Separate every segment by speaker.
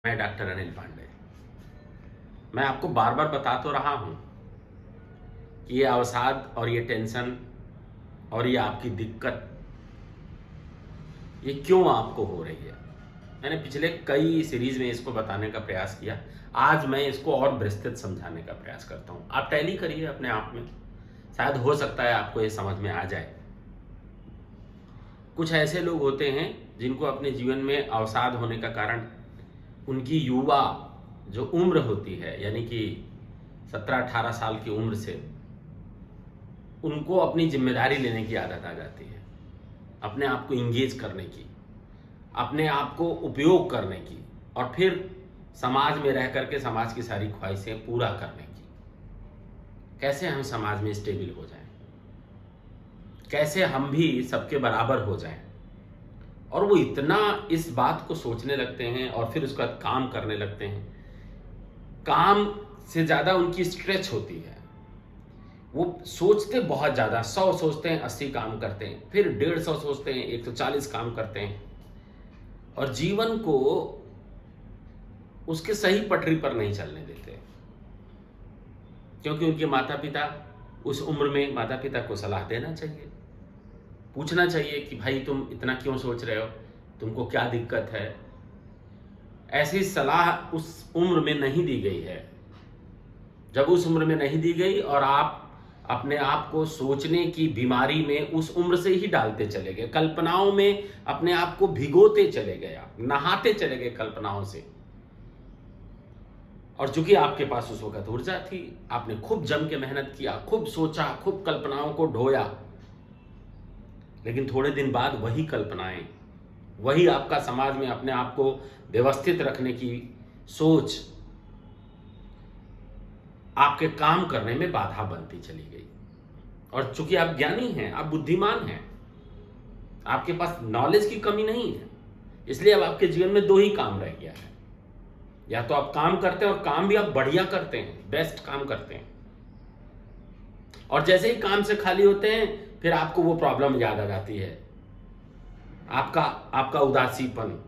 Speaker 1: मैं डॉक्टर अनिल पांडे। मैं आपको बार बार बता तो रहा हूं कि ये अवसाद और ये टेंशन और ये आपकी दिक्कत ये क्यों आपको हो रही है। मैंने पिछले कई सीरीज में इसको बताने का प्रयास किया। आज मैं इसको और विस्तृत समझाने का प्रयास करता हूं। आप टैली करिए अपने आप में, शायद हो सकता है आपको ये समझ में आ जाए। कुछ ऐसे लोग होते हैं जिनको अपने जीवन में अवसाद होने का कारण उनकी युवा जो उम्र होती है, यानी कि 17-18 साल की उम्र से उनको अपनी जिम्मेदारी लेने की आदत आ जाती है, अपने आप को इंगेज करने की, अपने आप को उपयोग करने की, और फिर समाज में रह करके समाज की सारी ख्वाहिशें पूरा करने की। कैसे हम समाज में स्टेबल हो जाएं, कैसे हम भी सबके बराबर हो जाएं। और वो इतना इस बात को सोचने लगते हैं और फिर उसका काम करने लगते हैं। काम से ज़्यादा उनकी स्ट्रेच होती है। वो सोचते बहुत ज़्यादा, 100 सोचते हैं 80 काम करते हैं, फिर 150 सोचते हैं 140 काम करते हैं, और जीवन को उसके सही पटरी पर नहीं चलने देते। क्योंकि उनके माता पिता उस उम्र में, माता पिता को सलाह देना चाहिए, पूछना चाहिए कि भाई तुम इतना क्यों सोच रहे हो, तुमको क्या दिक्कत है। ऐसी सलाह उस उम्र में नहीं दी गई है। जब उस उम्र में नहीं दी गई और आप अपने आप को सोचने की बीमारी में उस उम्र से ही डालते चले गए, कल्पनाओं में अपने आप को भिगोते चले गए, आप नहाते चले गए कल्पनाओं से। और चूंकि आपके पास उस वक्त ऊर्जा थी, आपने खूब जम के मेहनत किया, खूब सोचा, खूब कल्पनाओं को ढोया, लेकिन थोड़े दिन बाद वही कल्पनाएं, वही आपका समाज में अपने आप को व्यवस्थित रखने की सोच आपके काम करने में बाधा बनती चली गई। और चूंकि आप ज्ञानी हैं, आप बुद्धिमान हैं, आपके पास नॉलेज की कमी नहीं है, इसलिए अब आपके जीवन में दो ही काम रह गया है। या तो आप काम करते हैं, और काम भी आप बढ़िया करते हैं, बेस्ट काम करते हैं, और जैसे ही काम से खाली होते हैं फिर आपको वो प्रॉब्लम याद आ जाती है, आपका उदासीपन,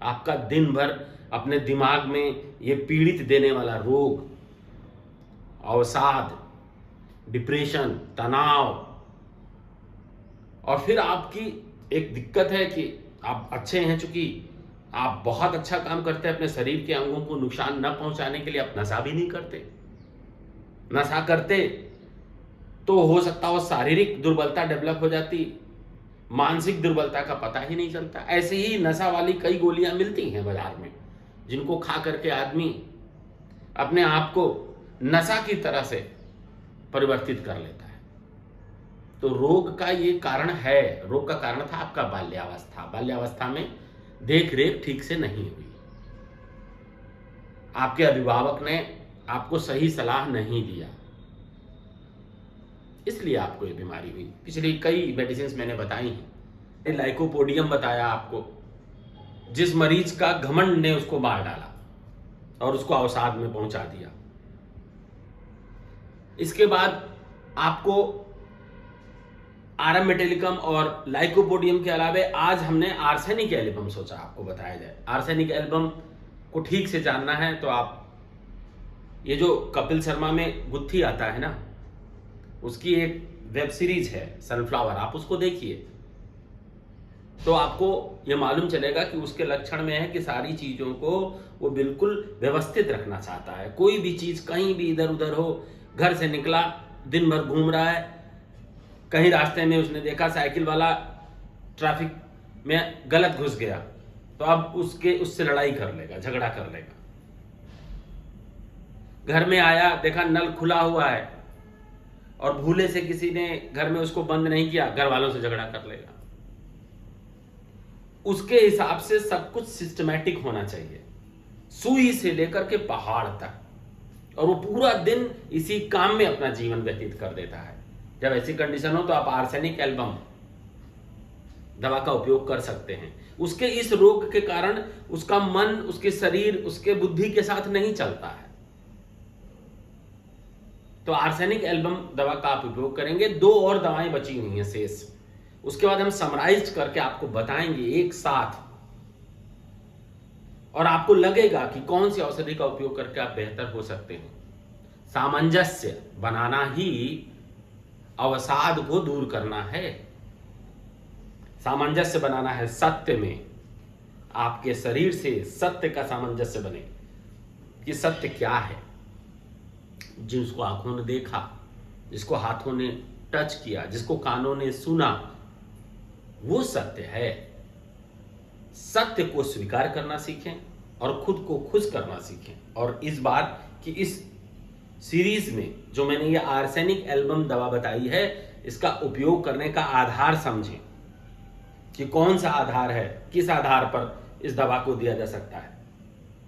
Speaker 1: आपका दिन भर अपने दिमाग में ये पीड़ित देने वाला रोग, अवसाद, डिप्रेशन, तनाव। और फिर आपकी एक दिक्कत है कि आप अच्छे हैं, चूंकि आप बहुत अच्छा काम करते हैं, अपने शरीर के अंगों को नुकसान न पहुंचाने के लिए आप नशा भी नहीं करते। नशा करते तो हो सकता हो शारीरिक दुर्बलता डेवलप हो जाती, मानसिक दुर्बलता का पता ही नहीं चलता। ऐसे ही नशा वाली कई गोलियां मिलती हैं बाजार में, जिनको खा करके आदमी अपने आप को नशा की तरह से परिवर्तित कर लेता है। तो रोग का ये कारण है। रोग का कारण था आपका बाल्यावस्था। बाल्यावस्था में देख रेख ठीक से नहीं हुई, आपके अभिभावक ने आपको सही सलाह नहीं दिया, इसलिए आपको ये बीमारी हुई। पिछली कई मेडिसिन मैंने बताई हैं। लाइकोपोडियम बताया आपको, जिस मरीज का घमंड ने उसको मार डाला और उसको अवसाद में पहुंचा दिया। इसके बाद आपको आरएम मेटेलिकम और लाइकोपोडियम के अलावे आज हमने आर्सेनिक एल्बम सोचा आपको बताया जाए। आर्सेनिक एल्बम को ठीक से जानना है तो आप ये जो कपिल शर्मा में गुत्थी आता है ना, उसकी एक वेब सीरीज है सनफ्लावर, आप उसको देखिए तो आपको ये मालूम चलेगा कि उसके लक्षण में है कि सारी चीजों को वो बिल्कुल व्यवस्थित रखना चाहता है। कोई भी चीज कहीं भी इधर उधर हो, घर से निकला, दिन भर घूम रहा है, कहीं रास्ते में उसने देखा साइकिल वाला ट्रैफिक में गलत घुस गया, तो अब उससे लड़ाई कर लेगा, झगड़ा कर लेगा। घर में आया, देखा नल खुला हुआ है और भूले से किसी ने घर में उसको बंद नहीं किया, घर वालों से झगड़ा कर लेगा। उसके हिसाब से सब कुछ सिस्टमैटिक होना चाहिए, सुई से लेकर के पहाड़ तक, और वो पूरा दिन इसी काम में अपना जीवन व्यतीत कर देता है। जब ऐसी कंडीशन हो तो आप आर्सेनिक एल्बम दवा का उपयोग कर सकते हैं। उसके इस रोग के कारण उसका मन, उसके शरीर, उसके बुद्धि के साथ नहीं चलता है, तो आर्सेनिक एल्बम दवा का आप उपयोग करेंगे। दो और दवाएं बची हुई हैं शेष, उसके बाद हम समराइज करके आपको बताएंगे एक साथ और आपको लगेगा कि कौन सी औषधि का उपयोग करके आप बेहतर हो सकते हैं। सामंजस्य बनाना ही अवसाद को दूर करना है। सामंजस्य बनाना है सत्य में। आपके शरीर से सत्य का सामंजस्य बने कि सत्य क्या है। जिसको आंखों ने देखा, जिसको हाथों ने टच किया, जिसको कानों ने सुना, वो सत्य है। सत्य को स्वीकार करना सीखें और खुद को खुश करना सीखें। और इस बार कि इस सीरीज में जो मैंने ये आर्सेनिक एल्बम दवा बताई है, इसका उपयोग करने का आधार समझें कि कौन सा आधार है, किस आधार पर इस दवा को दिया जा सकता है।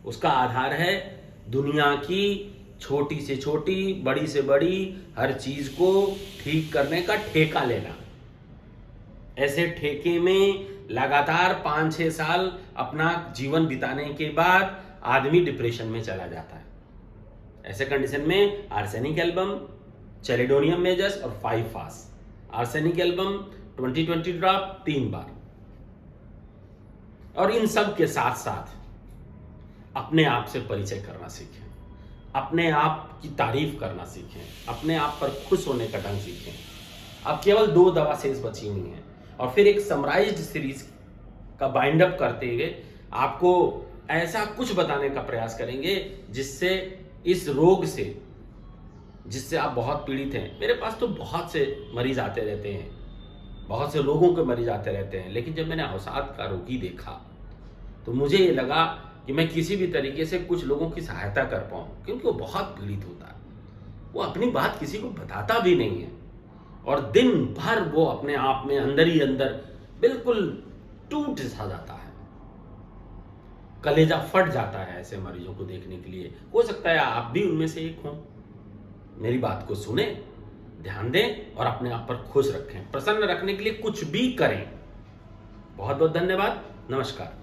Speaker 1: उसका आधार है दुनिया की छोटी से छोटी, बड़ी से बड़ी हर चीज को ठीक करने का ठेका लेना। ऐसे ठेके में लगातार 5-6 साल अपना जीवन बिताने के बाद आदमी डिप्रेशन में चला जाता है। ऐसे कंडीशन में आर्सेनिक एल्बम, चेलिडोनियम मेजस और 5 फास। आर्सेनिक एल्बम 20-20 ड्रॉप 3 बार। और इन सब के साथ साथ अपने आप से परिचय करना सीखें, अपने आप की तारीफ करना सीखें, अपने आप पर खुश होने का ढंग सीखें। अब केवल 2 दवा शेष बची हुई हैं और फिर एक समराइज्ड सीरीज का बाइंड अप करते हुए आपको ऐसा कुछ बताने का प्रयास करेंगे जिससे इस रोग से, जिससे आप बहुत पीड़ित हैं। मेरे पास तो बहुत से मरीज आते रहते हैं, बहुत से लोगों के मरीज आते रहते हैं, लेकिन जब मैंने अवसाद का रोगी देखा तो मुझे ये लगा कि मैं किसी भी तरीके से कुछ लोगों की सहायता कर पाऊँ, क्योंकि वो बहुत पीड़ित होता है। वो अपनी बात किसी को बताता भी नहीं है और दिन भर वो अपने आप में अंदर ही अंदर बिल्कुल टूट सा जाता है, कलेजा फट जाता है। ऐसे मरीजों को देखने के लिए हो सकता है आप भी उनमें से एक हों। मेरी बात को सुने, ध्यान दें और अपने आप पर खुश रखें। प्रसन्न रखने के लिए कुछ भी करें। बहुत बहुत धन्यवाद। नमस्कार।